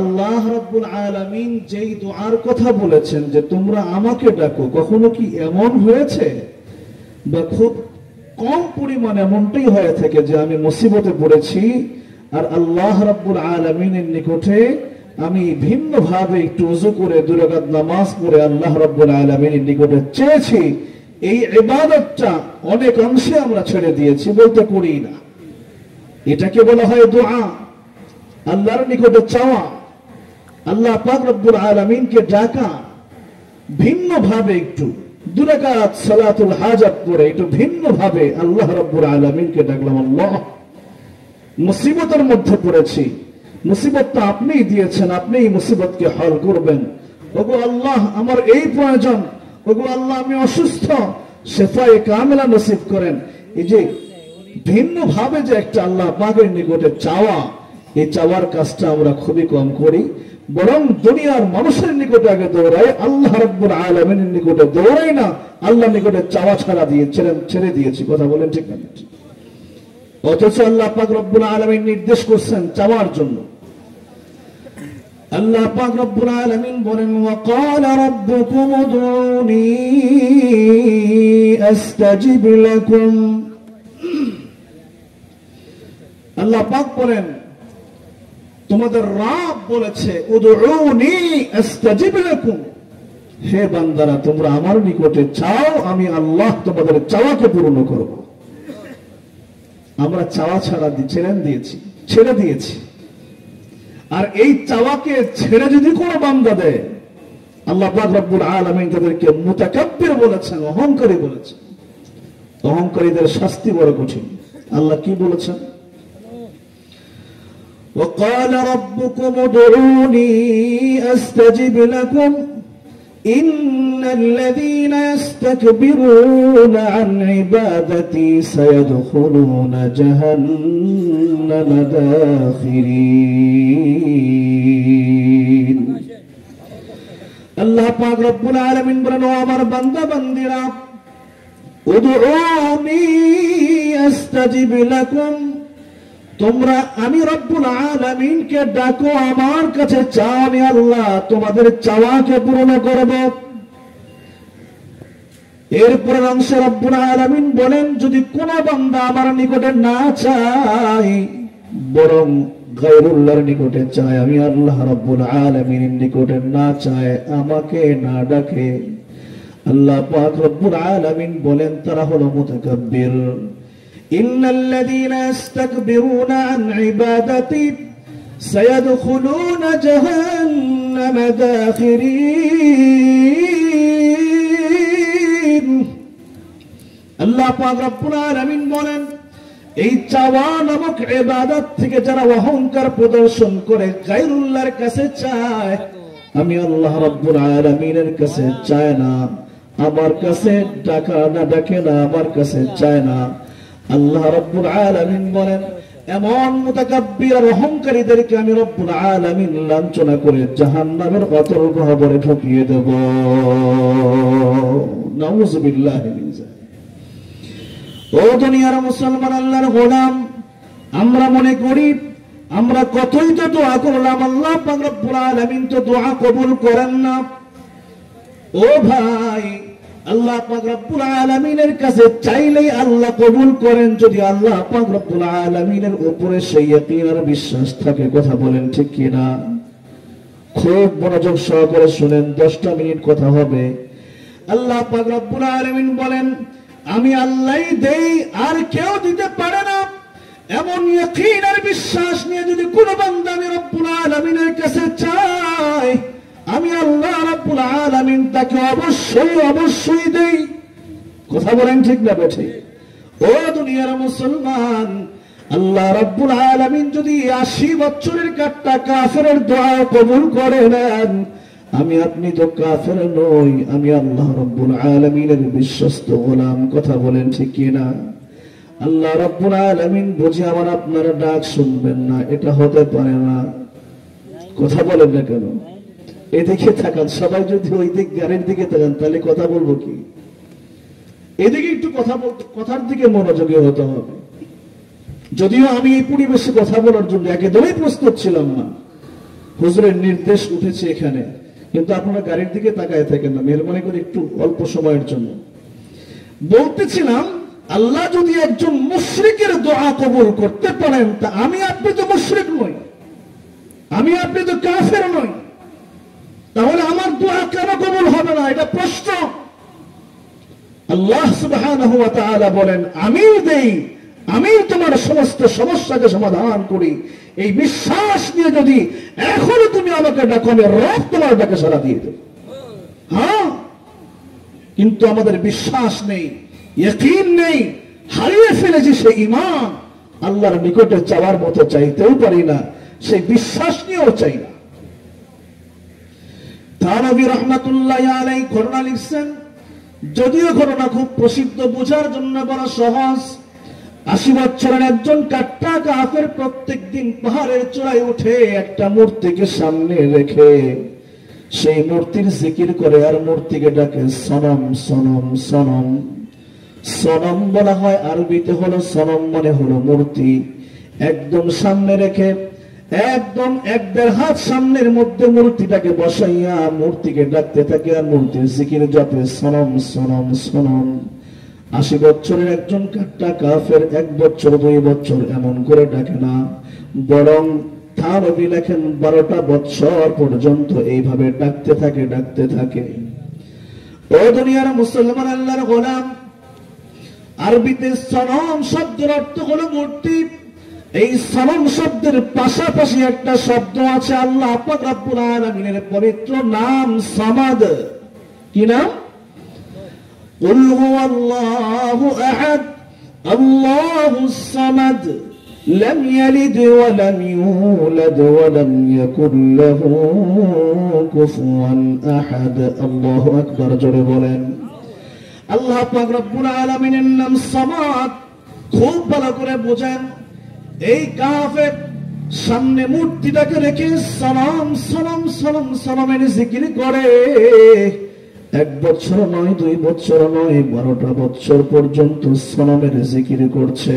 আল্লাহ রাব্বুল আলামিন যেই দুআর কথা বলেছেন যে তোমরা আমাকে ডাকো, কখনো কি এমন হয়েছে বা খুব কম পরিমাণ এমনটাই হয়ে থাকে যে আমি মুসিবতে পড়েছি আর আল্লাহ রাব্বুল আলামিনের নিকটে আমি ভিন্ন ভাবে একটু ওযু করে 2 রাকাত নামাজ পড়ে আল্লাহ রাব্বুল আলামিনের নিকটে চেয়েছি, এই ইবাদতটা অনেক অংশে আমরা ছেড়ে দিয়েছি, বলতে করি না। এটাকে বলা হয় দোয়া, আল্লাহর নিকটে চাওয়া, আল্লাহ পাক রব্বুল আলামিনকে ডাকা ভিন্ন ভাবে, একটু 2 রাকাত সালাতুল হাজাত পড়ে একটু ভিন্ন ভাবে আল্লাহ রাব্বুল আলামিনকে ডাকলাম, আল্লাহ মুসিবতের মধ্যে পড়েছি, মুসিবতটা আপনিই দিয়েছেন, আপনি এই মুসিবতকে হল করবেন। ওগো আল্লাহ আমার এই প্রয়োজন, ওগো আল্লাহ আমি অসুস্থ, শিফায়ে কামিলা নসিব করেন। এই যে ভিন্ন ভাবে যে একটা আল্লাহ পাকের নিকটে চাওয়া, এই চাওয়ার কাজটা আমরা খুবই কম করি, বরং দুনিয়ার মানুষের নিকটে আগে দৌড়াই, আল্লাহ রাব্বুল আলামিনের নিকটে দৌড়াই না, আল্লাহর নিকটে চাওয়া ছাড়া দিয়ে ছেড়ে দিয়েছি। কথা বলেন ঠিক না? অথচ আল্লাহ পাক রব্বুল আলামিন নির্দেশ করছেন চাওয়ার জন্য। আল্লাহ পাক রব্বুল আলামিন বলেন, ওয়াকালা রাব্বুকুম উদউনি আস্তাজিব লাকুম। আল্লাহ পাক বলেন তোমাদের রব বলেছে উদউনি আস্তাজিব লাকুম, হে বান্দারা তোমরা আমার নিকটে চাও, আমি আল্লাহ তোমাদের চাওয়াকে পূর্ণ করব। আমরা চাওয়া ছেড়ে দিয়েছি। আর এই চাওয়াকে ছেড়ে যদি কোনো বান্দা দেয়, আল্লাহ পাক রব্বুল আলামিন তাদেরকে মুতাকাব্বির বলেছেন, অহংকারী বলেছেন। অহংকারীদের শাস্তি বড় কঠিন। আল্লাহ কি বলেছেন? وقال ربكم ادعوني استجب لكم إن الذين يستكبرون عن عبادتي سيدخلون جهنم داخرين। আল্লাহ পাক রব্বুল আলামিন বলেন, ও আমার বান্দা বান্দীরা, উদউনি আস্তাজিব লাকুম, তোমরা আমি রব্বুল আলামিনকে ডাকো, আমার কাছে চাও, আমি আল্লাহ তোমাদের চাওয়াকে পূরণ করব। এরপর অংশে রব্বুল আলামিন বলেন, যদি কোন বান্দা আমার নিকটে না চায়, বরং গায়রুল্লাহর নিকটে চায়, আমি আল্লাহ রব্বুল আলামিনের নিকটে না চায়, আমাকে না ডাকে, আল্লাহ পাক রব্বুল আলামিন বলেন তারা হলো মুতাকাব্বির। ইন্নাল্লাযীনা ইস্তাকবিরুনা আন ইবাদাতি সায়াদখুলুনা জাহান্নাম দাখিরিন। আল্লাহ পাক রব্বুল আলামিন বলেন, এই চাওয়া নামক ইবাদত থেকে যারা অহংকার প্রদর্শন করে গায়রুল্লাহর কাছে চায়, আমি আল্লাহ রাব্বুল আলামিনের কাছে চায় না, আমার কাছে ডাকে না, আমার কাছে চায় না। আল্লাহ রাব্বুল আলামিন বলেন, এমন মুতাকাব্বির আর অহংকারীদেরকে আমি রব্বুল আলামিন লাঞ্ছনা করে জাহান্নামের অতল গহ্বরে ঢুকিয়ে দেব। নাউযুবিল্লাহি মিন যালিক। ও দুনিয়ার মুসলমান, আল্লাহর গোলাম, আমরা মনে করি আমরা কতই তো দোয়া করলাম, আল্লাহ পাক রব্বুল আলামিন তো দোয়া কবুল করেন না। ও ভাই, আল্লাহ পাক রব্বুল আলামিনের কাছে চাইলেই আল্লাহ কবুল করেন, যদি আল্লাহ পাক রব্বুল আলামিনের উপরে সেই ইয়াকিন আর বিশ্বাস থাকে। কথা বলেন ঠিক কি না? খুব মনোযোগ সহকারে শুনেন, 10টা মিনিট কথা হবে। আল্লাহ পাক রব্বুল আলামিন বলেন, আমি আল্লাহই দেই, আর কেউ দিতে পারে না। এমন ইয়াকিন আর বিশ্বাস নিয়ে যদি কোন বান্দা আমি রব্বুল আলামিনের কাছে চায়, আমি আল্লাহ রাব্বুল আলামিন তাকে অবশ্যই দেই। কথা বলেন ঠিক না বেঠিক? ও দুনিয়ার মুসলমান, আল্লাহ রাব্বুল আলামিন যদি 80 বছরের কাটটা কাফেরের দোয়া কবুল করে নেন, আমি আপনি তো কাফের নই, আমি আল্লাহ রাব্বুল আলামিনের বিশ্বস্ত গোলাম। কথা বলেন ঠিক কি না? আল্লাহ রাব্বুল আলামিন বুঝে আমার আপনারা ডাক শুনবেন না, এটা হতে পারে না। কথা বলেন না কেন? এদিকে থাকান, সবাই যদি ওই দিক গাড়ির দিকে থাকান তাহলে কথা বলবো কি? এদিকে একটু কথার দিকে মনোযোগী হতে হবে। যদিও আমি এই পরিবেশে কথা বলার জন্য একেবারেই প্রস্তুত ছিলাম না, হুজুরের নির্দেশ উঠেছে এখানে, কিন্তু আপনারা গাড়ির দিকে তাকায় থাকেন না, মেহরবানি করে একটু অল্প সময়ের জন্য। বলতেছিলাম, আল্লাহ যদি একজন মুশরিকের দোয়া কবুল করতে পারেন, তা আমি আপনি তো মুশরিক নই, আমি আপনি তো কাফের নই, তাহলে আমার দোয়া কেন কবুল হবে না? এটা প্রশ্ন। আল্লাহ সুবহানাহু ওয়া তাআলা বলেন, আমি দেই, আমি তোমার সমস্ত সমস্যাকে সমাধান করি। এই বিশ্বাস নিয়ে যদি এখনো তুমি আমাকে ডাকো, আমি রব তোমার ডাকে সাড়া দিয়ে দেব। হ্যাঁ, কিন্তু আমাদের বিশ্বাস নেই, ইয়াকিন নেই, হারিয়ে ফেলেছি সেই ঈমান। আল্লাহর নিকটে চাওয়ার মতো চাইতেও পারি না, সেই বিশ্বাস নিয়েও চাই না। থানভী রাহমাতুল্লাহি আলাইহি ঘটনা লিখছেন, যদিও ঘটনা খুব প্রসিদ্ধ, বোঝার জন্য বড় সহজ। 80 বছরের একজন কাট্টা কাফের প্রত্যেক দিন পাহাড়ের চূড়ায় উঠে একটা মূর্তিকে সামনে রেখে সেই মূর্তির জিকির করে আর মূর্তিকে ডাকে সনম সনম সনম। সনম বলা হয় আরবিতে, হলো সনম মানে হলো মূর্তি। একদম সামনে রেখে একদম 1-1.5 হাত সামনের মধ্যে মূর্তিটাকে বসাইয়া মূর্তিকে ডাকতে থাকে আর মূর্তির জিকির জপে সনম সনম সনম। 80 বছরের একজন কাট্টা কাফের 1 বছর 2 বছর এমন করে ডাকে না, বরং থানভী লেখেন 12টা বছর পর্যন্ত এইভাবে ডাকতে থাকে ডাকতে থাকে। ও দুনিয়ার মুসলমান, আল্লাহর গোলাম, আরবিতে সনম শব্দের অর্থ হলো মূর্তি। এই সনম শব্দের পাশাপাশি একটা শব্দ আছে আল্লাহ পাক রব্বুল আলামিনের পবিত্র নাম সামাদ। কি নাম? কুল হুয়াল্লাহু আহাদ আল্লাহুস সামাদ লাম ইয়ালিদ ওয়া লাম ইউলাদ ওয়া লাম ইয়াকুল লাহু কুফুয়ান আহাদ। আল্লাহু আকবার, জোরে বলেন। আল্লাহ পাক রব্বুল আলামিনের নাম সামাদ খুব ভালো করে বোঝেন। এই কাফের সামনে মূর্তিটাকে রেখে সালাম সালাম সালাম সালামের জিকির করে। 1 বছর নয়, 2 বছর নয়, 12টা বছর পর্যন্ত সালামের জিকির করছে।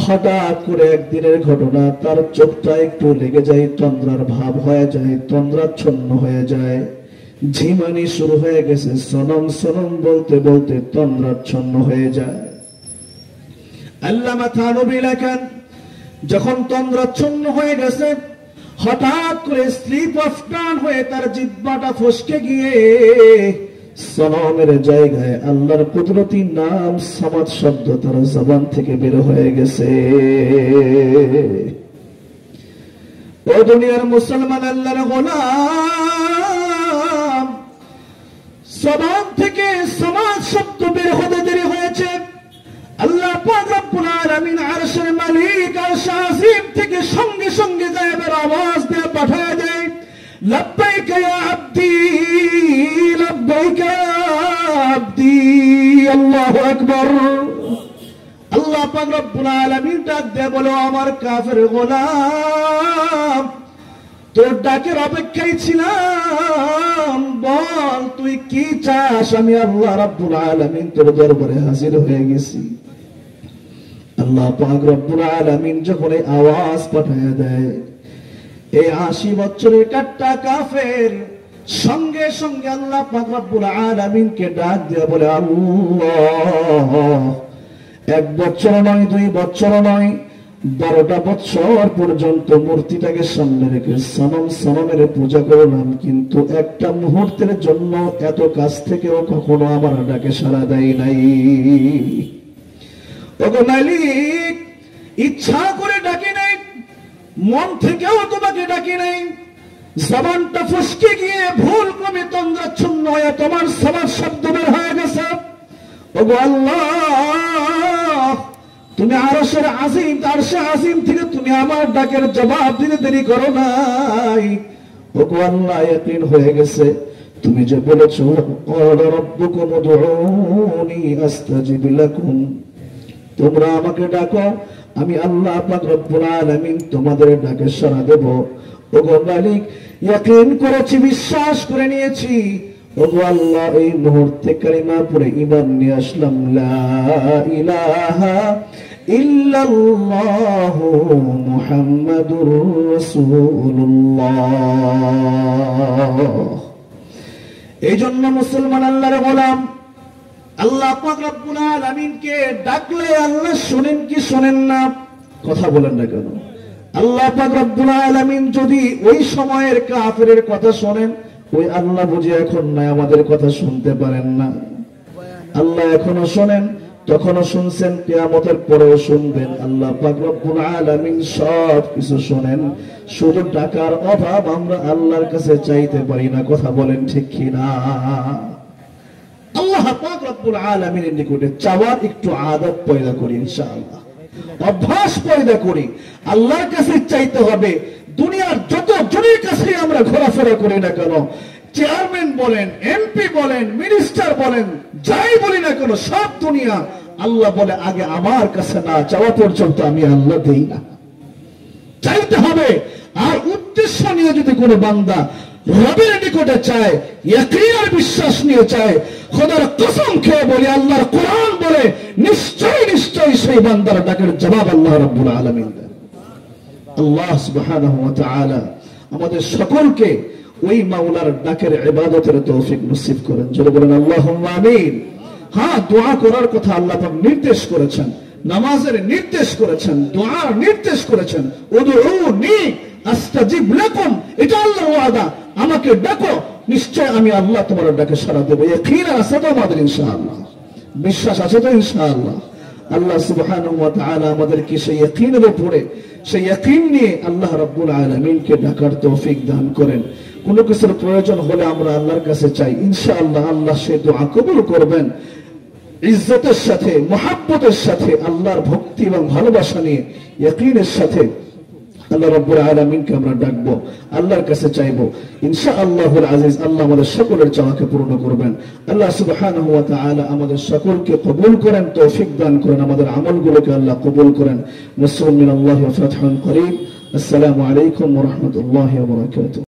হঠাৎ করে একদিনের ঘটনা, তার চোখটা একটু লেগে যায়, তন্দ্রার ভাব হয়ে যায়, তন্দ্রাচ্ছন্ন হয়ে যায়, ঝিমানি শুরু হয়ে গেছে। সনম সনম বলতে বলতে তন্দ্রাচ্ছন্ন হয়ে যায়। আল্লামা থানভী লেখেন, যখন তন্দ্রাচ্ছন্ন হয়ে গেছে, হঠাৎ করে স্লিপ অফ টান হয়ে তার জিহ্বাটা ফসকে গিয়ে সনমের জায়গায় আল্লাহর কুদরতি নাম সামাদ শব্দ তার জবান থেকে বের হয়ে গেছে। ও দুনিয়ার মুসলমান, আল্লাহর গোলাম, জবান থেকে সামাদ শব্দ বের হতে দেরি হয়েছে। আল্লাহ পাক রব্বুল আলামিন আরশের মালিক আরশ আজিম থেকে সঙ্গে সঙ্গে গায়েবের আওয়াজ দিয়ে পাঠিয়ে দেয়, লব্বাইক ইয়া আব্দি লব্বাইক ইয়া আব্দি। আল্লাহু আকবার। আল্লাহ পাক রব্বুল আলামিন ডাক দিয়ে বলো, আমার কাফের গোলাম, তোর ডাকের অপেক্ষায় ছিলাম, বল তুই কি চাস। আমি আল্লাহ রাব্বুল আলামিন তোর দরবারে হাজির হয়ে গেছি। আল্লাহ পাক রব্বুল আলামিন যখন এই আওয়াজ পাঠিয়ে দেয়, এই 80 বছরের কাট্টা কাফের সঙ্গে সঙ্গে আল্লাহ পাক রব্বুল আলামিনকে ডাক দিয়ে বলে, আল্লাহ, 1 বছর নয়, 2 বছর নয়, 12টা বছর পর্যন্ত মূর্তিটাকে সামনে রেখে সনম সনমের পূজা করলাম, কিন্তু একটা মুহূর্তের জন্য এত কাছ থেকেও কখনো আমার ডাকে সাড়া দেয় নাই। ওগো মালিক, ইচ্ছা করে ডাকি নাই, মন থেকেও তোমাকে ডাকি নাই, জবানটা ফসকে গিয়ে ভুল ক্রমে তন্দ্রাচ্ছন্ন হয়ে তোমার সবার শব্দ বের হয়ে গেছে। ওগো আল্লাহ, তুমি আরশের আজিম, আরশে আজিম থেকে তুমি আমার ডাকের জবাব দিতে দেরি করো নাই। ওগো আল্লাহ, ইয়াকিন হয়ে গেছে, তুমি যে বলেছো ক্বালা রাব্বুকুম উদউনি আস্তাজিব লাকুম, তোমরা আমাকে ডাকো, আমি আল্লাহ পাক রব্বুল আলামিন তোমাদের ডাকে সাড়া দেব। ওগো মালিক, ইয়াকিন করেছি, বিশ্বাস করে নিয়েছি। ওগো আল্লাহ, এই মুহূর্তে কালিমা পড়ে ঈমান নিয়ে আসলাম, লা ইলাহা ইল্লাল্লাহু মুহাম্মাদুর রাসূলুল্লাহ। এই জন্য মুসলমান আল্লাহর গোলাম, আল্লাহ পাক রব্বুল আলামিনকে ডাকলে আল্লাহ শুনেন কি শুনেন না? কথা বলেন না কেন? আল্লাহ পাক রব্বুল আলামিন যদি ওই সময়ের কাফেরের কথা শোনেন, ওই আল্লাহ বুঝি এখন না আমাদের কথা শুনতে পারেন না? আল্লাহ এখনো শোনেন, তখনও শুনছেন, কিয়ামতের পরেও শুনবেন। আল্লাহ পাক রব্বুল আলামিন সব কিছু শোনেন, শুধু টাকার অভাব আমরা আল্লাহর কাছে চাইতে পারি না। কথা বলেন ঠিক কিনা? আল্লাহ পাক রব্বুল আলামিনের নিকটে চাওয়ার একটু আদত পয়দা করি, ইনশাআল্লাহ অভ্যাস পয়দা করি। আল্লাহর কাছে চাইতে হবে। দুনিয়ার যত জনের কাছে আমরা ঘোরাফেরা করি না কেন, চেয়ারম্যান বলেন, এমপি বলেন, মিনিস্টার বলেন, যাই বলি না কেন, সব দুনিয়া আল্লাহ বলে আগে আমার কাছে না চাওয়া পর্যন্ত আমি আল্লাহ দেই না। চাইতে হবে। আর উদ্দেশ্য নিয়ে যদি কোনো বান্দা রবের নিকটে চায়, ইয়াকিন আর বিশ্বাস নিয়ে চায়, খোদার কসম খেয়ে বলি, আল্লাহর কোরআন বলে, নিশ্চয়ই নিশ্চয়ই সেই বান্দার ডাকের জবাব আল্লাহ রাব্বুল আলামিন দেন। আল্লাহ সুবহানাহু ওয়া তাআলা আমাদের সকলকে ওই মাওলার ডাকের ইবাদতের তৌফিক নসিব করেন। জোরে বলেন আল্লাহুম্মা আমিন। হ্যাঁ, দোয়া করার কথা আল্লাহ পাক নির্দেশ করেছেন, নামাজের নির্দেশ করেছেন, দোয়ার নির্দেশ করেছেন। উদউনি আস্তাজিব লাকুম, এটা আল্লাহর ওয়াদা। আমাকে ডাকো, নিশ্চয় আমি আল্লাহ তোমার ডাকে সাড়া দেব। ইয়াকিন আছে তো আমাদের ইনশাআল্লাহ? বিশ্বাস আছে তো ইনশাআল্লাহ? আল্লাহ সুবহানাহু ওয়া তাআলা আমাদেরকে সেই ইয়াকিনের উপরে, সেই ইয়াকিন নিয়ে আল্লাহ রাব্বুল আলামিনকে ডাকার তৌফিক দান করেন। কোনো কিছুর প্রয়োজন হলে আমরা আল্লাহর কাছে চাই, ইনশাআল্লাহ আল্লাহ সে দোয়া কবুল করবেন। ইজ্জতের সাথে, মুহাব্বতের সাথে, আল্লাহর ভক্তি এবং ভালোবাসা নিয়ে, ইয়াকিনের সাথে আল্লাহ রাব্বুল আলামিনকে আমরা ডাকবো, আল্লাহর কাছে চাইবো। ইনশাআল্লাহুল আজিজ আল্লাহ আমাদের সকলের চাওয়াকে পূর্ণ করবেন। আল্লাহ সুবহানাহু ওয়া তাআলা আমাদের সকলকে কবুল করেন, তৌফিক দান করেন, আমাদের আমলগুলোকে আল্লাহ কবুল করেন। নাসরুম মিনাল্লাহি ওয়া ফাতহুন করিব। আসসালামু আলাইকুম ওয়া রাহমাতুল্লাহি ওয়া বারাকাতুহু।